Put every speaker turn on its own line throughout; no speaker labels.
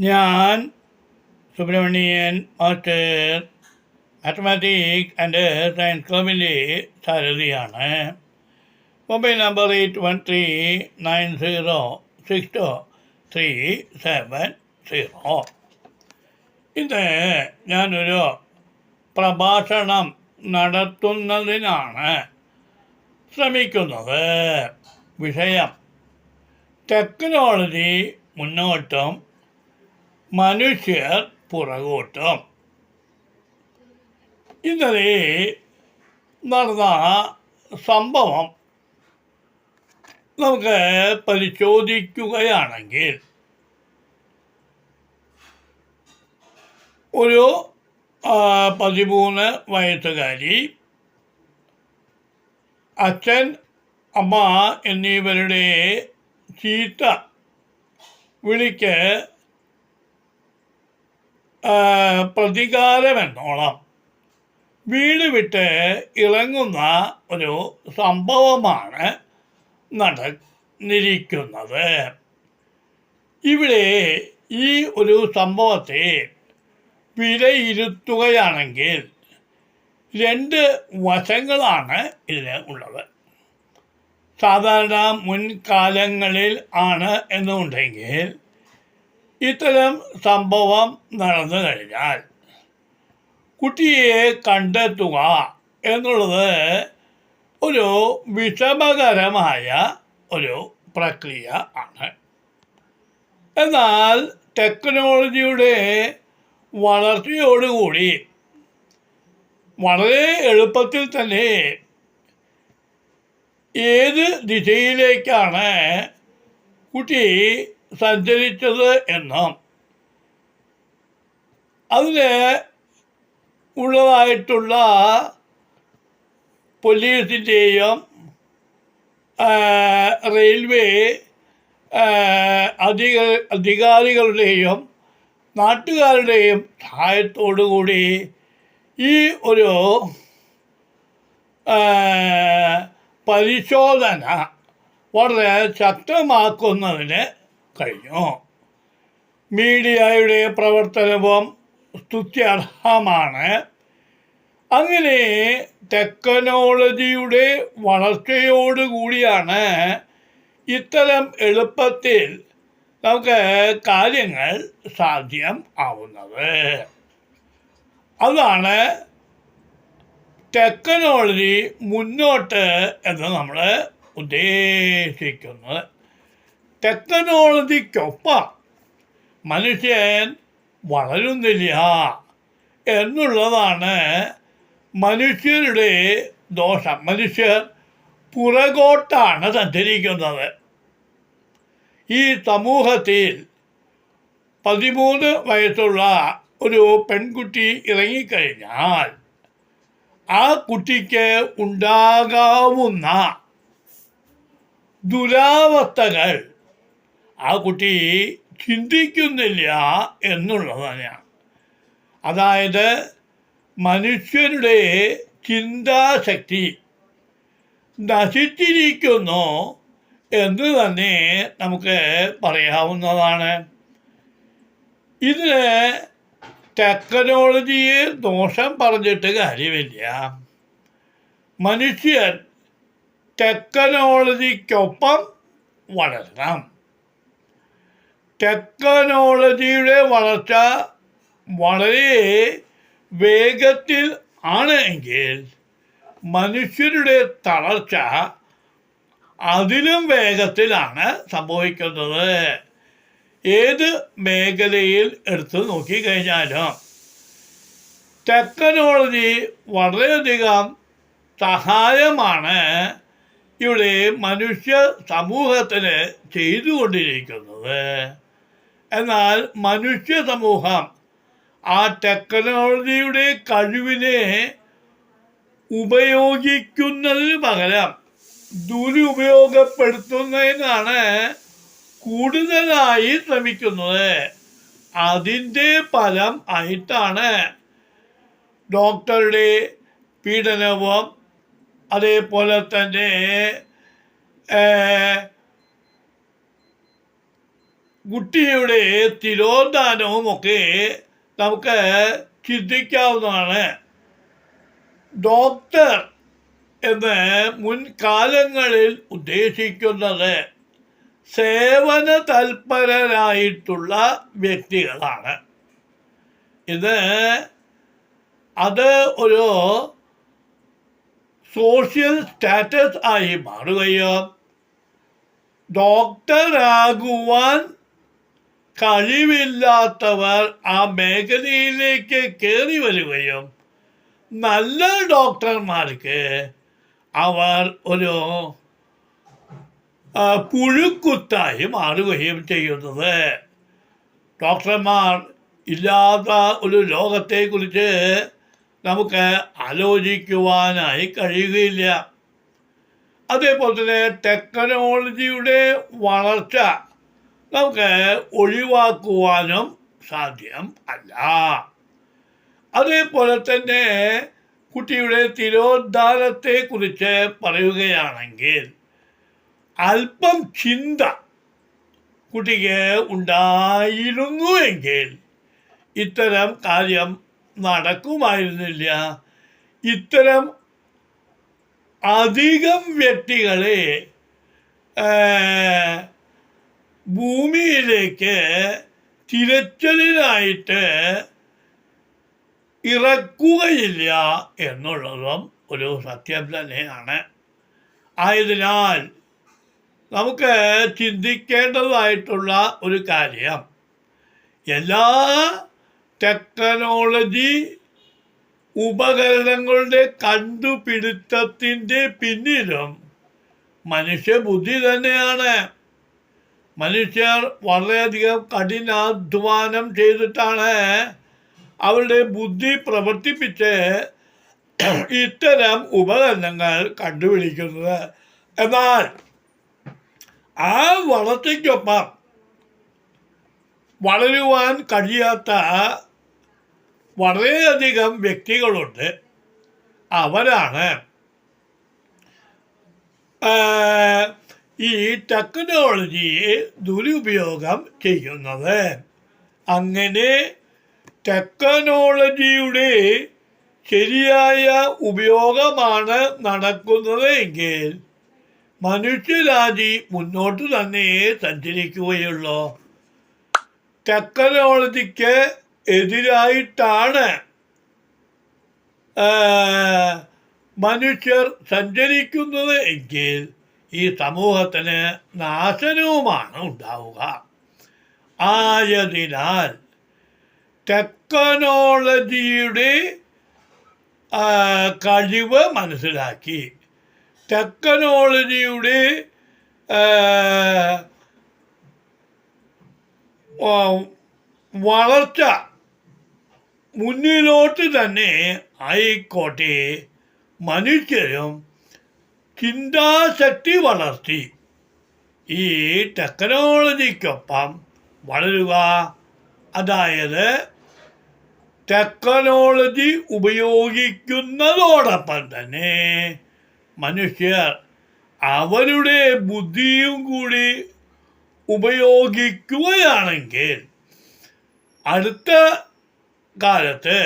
ഞാൻ Subramanian master mathematics and science ക്ലബിൻ്റെ സാരഥിയാണ്. Mobile number 8139062370. ഇന്ന് ഞാനൊരു പ്രഭാഷണം നടത്തുന്നതിനാണ് ശ്രമിക്കുന്നത്. വിഷയം ടെക്നോളജി മുന്നോട്ടും മനുഷ്യർ പുറകോട്ടും. ഇന്നലെ നടന്ന സംഭവം നമുക്ക് പരിശോധിക്കുകയാണെങ്കിൽ ഒരു 13 വയസ്സുകാരി അച്ഛൻ അമ്മ എന്നിവരുടെ ചീത്ത വിളിക്ക് പ്രതികാരമെന്നോണം വീട് വിട്ട് ഇറങ്ങുന്ന ഒരു സംഭവമാണ് നടന്നിരിക്കുന്നത്. ഇവിടെ ഈ ഒരു സംഭവത്തെ വിലയിരുത്തുകയാണെങ്കിൽ 2 വശങ്ങളാണ് ഇതിന് ഉള്ളത്. സാധാരണ മുൻകാലങ്ങളിൽ ആണ് എന്നുണ്ടെങ്കിൽ ഇത്തരം സംഭവം നടന്നു കഴിഞ്ഞാൽ കുട്ടിയെ കണ്ടെത്തുക എന്നുള്ളത് ഒരു വിഷമകരമായ ഒരു പ്രക്രിയ ആണ്. എന്നാൽ ടെക്നോളജിയുടെ വളർച്ചയോടുകൂടി വളരെ എളുപ്പത്തിൽ തന്നെ ഏത് ദിശയിലേക്കാണ് കുട്ടി സഞ്ചരിച്ചത് എന്നും അതിന് ഉള്ളതായിട്ടുള്ള പോലീസിൻ്റെയും റെയിൽവേ അധികാരികളുടെയും നാട്ടുകാരുടെയും സഹായത്തോടുകൂടി ഈ ഒരു പരിശോധന വളരെ ശക്തമാക്കുന്നതിന് കഴിഞ്ഞു. മീഡിയയുടെ പ്രവർത്തനവും സ്തുത്യർഹമാണ്. അങ്ങനെ ടെക്നോളജിയുടെ വളർച്ചയോടുകൂടിയാണ് ഇത്തരം എളുപ്പത്തിൽ നമുക്ക് കാര്യങ്ങൾ സാധ്യം ആവുന്നത്. അതാണ് ടെക്നോളജി മുന്നോട്ട് എന്ന് നമ്മൾ ഉദ്ദേശിക്കുന്നത്. ടെക്നോളജിക്കൊപ്പം മനുഷ്യൻ വളരുന്നില്ല എന്നുള്ളതാണ് മനുഷ്യരുടെ ദോഷം. മനുഷ്യർ പുറകോട്ടാണ് സഞ്ചരിക്കുന്നത്. ഈ സമൂഹത്തിൽ 13 വയസ്സുള്ള ഒരു പെൺകുട്ടി ഇറങ്ങിക്കഴിഞ്ഞാൽ ആ കുട്ടിക്ക് ഉണ്ടാകാവുന്ന ദുരാവസ്ഥകൾ ആ കുട്ടി ചിന്തിക്കുന്നില്ല എന്നുള്ളത് തന്നെയാണ്. അതായത് മനുഷ്യരുടെ ചിന്താശക്തി നശിച്ചിരിക്കുന്നു എന്ന് തന്നെ നമുക്ക് പറയാവുന്നതാണ്. ഇതിന് ടെക്നോളജിയെ ദോഷം പറഞ്ഞിട്ട് കാര്യമില്ല. മനുഷ്യൻ ടെക്നോളജിക്കൊപ്പം വളരണം. ടെക്നോളജിയുടെ വളർച്ച വളരെ വേഗത്തിൽ ആണ് എങ്കിൽ മനുഷ്യരുടെ തളർച്ച അതിലും വേഗത്തിലാണ് സംഭവിക്കുന്നത്. ഏത് മേഖലയിൽ എടുത്ത് നോക്കിക്കഴിഞ്ഞാലും ടെക്നോളജി വളരെയധികം സഹായമാണ് ഇവിടെ മനുഷ്യ സമൂഹത്തിന് ചെയ്തുകൊണ്ടിരിക്കുന്നത്. എന്നാൽ മനുഷ്യ സമൂഹം ആ ടെക്നോളജിയുടെ കഴിവിനെ ഉപയോഗിക്കുന്നതിന് പകരം ദുരുപയോഗപ്പെടുത്തുന്നതിനാണ് കൂടുതലായി ശ്രമിക്കുന്നത്. അതിൻ്റെ ഫലം ആയിട്ടാണ് ഡോക്ടറുടെ പീഡനവും അതേപോലെ തന്നെ കുട്ടിയുടെ തിരോധാനവും ഒക്കെ നമുക്ക് ചിന്തിക്കാവുന്നതാണ്. ഡോക്ടർ എന്ന് മുൻകാലങ്ങളിൽ ഉദ്ദേശിക്കുന്നത് സേവന തൽപരരായിട്ടുള്ള വ്യക്തികളാണ്. അത് ഒരു സോഷ്യൽ സ്റ്റാറ്റസ് ആയി മാറുകയും ഡോക്ടറാകുവാൻ കഴിവില്ലാത്തവർ ആ മേഖലയിലേക്ക് കയറി വരികയും നല്ല ഡോക്ടർമാർക്ക് അവർ ഒരു പുഴുക്കുത്തായി മാറുകയും ചെയ്യുന്നത്. ഡോക്ടർമാർ ഇല്ലാത്ത ഒരു ലോകത്തെക്കുറിച്ച് നമുക്ക് ആലോചിക്കുവാനായി കഴിയുകയില്ല. അതേപോലെ തന്നെ ടെക്നോളജിയുടെ വളർച്ച നമുക്ക് ഒഴിവാക്കുവാനും സാധ്യം അല്ല. അതേപോലെ തന്നെ കുട്ടിയുടെ തിരോധാനത്തെക്കുറിച്ച് പറയുകയാണെങ്കിൽ അല്പം ചിന്ത കുട്ടിക്ക് ഉണ്ടായിരുന്നുവെങ്കിൽ ഇത്തരം കാര്യം നടക്കുമായിരുന്നില്ല. ഇത്തരം അധികം വ്യക്തികളെ ഭൂമിയിലേക്ക് തിരച്ചിലിനായിട്ട് ഇറക്കുകയില്ല എന്നുള്ളതും ഒരു സത്യം തന്നെയാണ്. ആയതിനാൽ നമുക്ക് ചിന്തിക്കേണ്ടതായിട്ടുള്ള ഒരു കാര്യം, എല്ലാ ടെക്നോളജി ഉപകരണങ്ങളുടെ കണ്ടുപിടുത്തത്തിൻ്റെ പിന്നിലും മനുഷ്യബുദ്ധി തന്നെയാണ്. മനുഷ്യർ വളരെയധികം കഠിനാധ്വാനം ചെയ്തിട്ടാണ് അവരുടെ ബുദ്ധി പ്രവർത്തിപ്പിച്ച് ഇത്തരം ഉപകരണങ്ങൾ കണ്ടുപിടിക്കുന്നത്. എന്നാൽ ആ വളർച്ചയ്ക്കൊപ്പം വളരുവാൻ കഴിയാത്ത വളരെയധികം വ്യക്തികളുണ്ട്. അവരാണ് ഈ ടെക്നോളജിയെ ദുരുപയോഗം ചെയ്യുന്നത്. അങ്ങനെ ടെക്നോളജിയുടെ ശരിയായ ഉപയോഗമാണ് നടക്കുന്നത് എങ്കിൽ മനുഷ്യരാശി മുന്നോട്ട് തന്നെ സഞ്ചരിക്കുകയുള്ളൂ. ടെക്നോളജിക്ക് എതിരായിട്ടാണ് മനുഷ്യർ സഞ്ചരിക്കുന്നത് എങ്കിൽ ഈ സമൂഹത്തിന് നാശനവുമാണ് ഉണ്ടാവുക. ആയതിനാൽ ടെക്നോളജിയുടെ കഴിവ് മനസ്സിലാക്കി ടെക്നോളജിയുടെ വളർച്ച മുന്നിലോട്ട് തന്നെ ആയിക്കോട്ടെ, മനുഷ്യരും ചിന്താശക്തി വളർത്തി ഈ ടെക്നോളജിക്കൊപ്പം വളരുക. അതായത് ടെക്നോളജി ഉപയോഗിക്കുന്നതോടൊപ്പം തന്നെ മനുഷ്യർ അവരുടെ ബുദ്ധിയും കൂടി ഉപയോഗിക്കുകയാണെങ്കിൽ അടുത്ത കാലത്ത്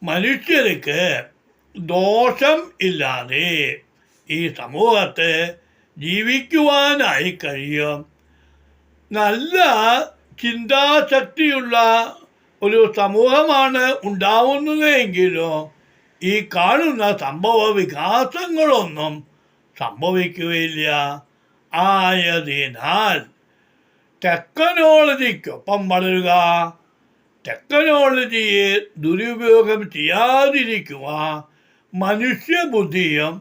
മനുഷ്യർക്ക് ദോഷം ഇല്ലാതെ ഈ സമൂഹത്ത് ജീവിക്കുവാനായി കഴിയും. നല്ല ചിന്താശക്തിയുള്ള ഒരു സമൂഹമാണ് ഉണ്ടാവുന്നതെങ്കിലോ ഈ കാണുന്ന സംഭവ വികാസങ്ങളൊന്നും സംഭവിക്കുകയില്ല. ആയതിനാൽ ടെക്നോളജിക്കൊപ്പം വളരുക, ടെക്നോളജിയെ ദുരുപയോഗം ചെയ്യാതിരിക്കുക, മനുഷ്യബുദ്ധിയും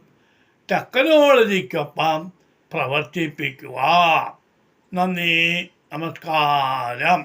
ടെക്നോളജിക്കൊപ്പം പ്രവർത്തിപ്പിക്കുക. നന്ദി, നമസ്കാരം.